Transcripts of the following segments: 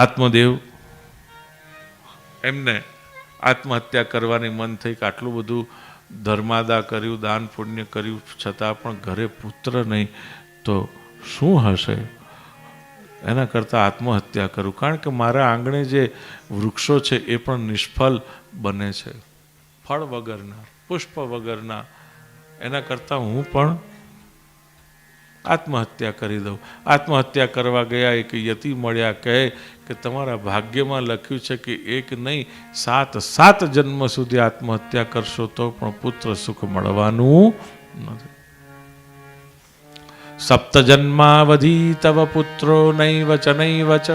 આત્મદેવ એમને આત્મહત્યા કરવાની મન થઈ કે આટલું બધું ધર્માદા કર્યું, દાન પુણ્ય કર્યું, છતાં પણ ઘરે પુત્ર નહીં તો શું હશે? એના કરતાં આત્મહત્યા કરું, કારણ કે મારા આંગણે જે વૃક્ષો છે એ પણ નિષ્ફળ બને છે, ફળ વગરના, પુષ્પ વગરના. એના કરતાં હું પણ આત્મહત્યા કરી દઉં. આત્મહત્યા કરવા ગયા એક યતિ મળ્યા, કહે કે તમારા ભાગ્યમાં લખ્યું છે કે એક નહીં 7 જન્મ સુધી આત્મહત્યા કરશો તો પણ પુત્ર સુખ મળવાનું નથી. 7 જન્માવધિ તવ પુત્રો નૈવ ચ નૈવ ચ.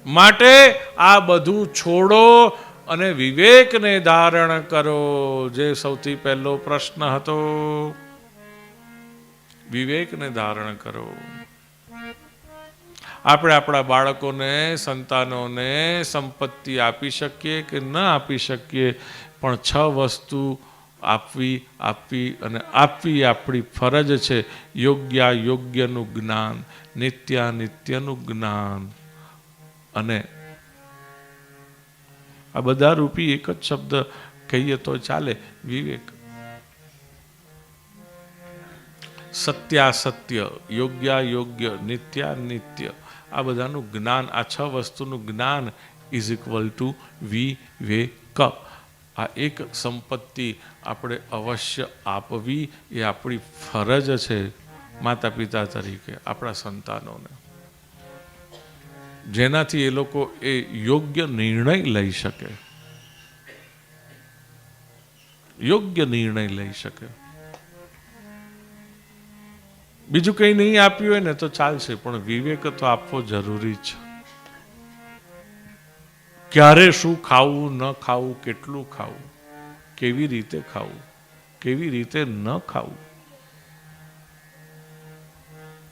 માટે આ બધું છોડો અને વિવેકને ધારણ કરો. જે સૌથી પહેલો પ્રશ્ન હતો, વિવેકને ધારણ કરો. આપણે આપણા બાળકોને, સંતાનોને સંપત્તિ આપી શકીએ કે ન આપી શકીએ, પણ 6 વસ્તુ આપવી આપણી ફરજ છે. યોગ્યનું જ્ઞાન, નિત્યાનિત્યનું જ્ઞાન, અને આ બધા રૂપી એક જ શબ્દ કહીએ તો ચાલે, વિવેક. સત્યાસત્ય, યોગ્ય, નિત્યાનિત્ય, આ બધાનું જ્ઞાન, આ 6 વસ્તુનું જ્ઞાન ઇઝ ઇક્વલ ટુ વિવેક. આ એક સંપત્તિ આપણે અવશ્ય આપવી એ આપણી ફરજ છે માતા પિતા તરીકે આપણા સંતાનોને, જેનાથી એ લોકો એ યોગ્ય નિર્ણય લઈ શકે, યોગ્ય નિર્ણય લઈ શકે. બીજું કંઈ નહીં આપ્યું હોય ને તો ચાલશે, પણ વિવેક તો આપવો જરૂરી છે. ક્યારે શું ખાવું, ન ખાવું, કેટલું ખાવું, કેવી રીતે ખાવું, કેવી રીતે ન ખાવું,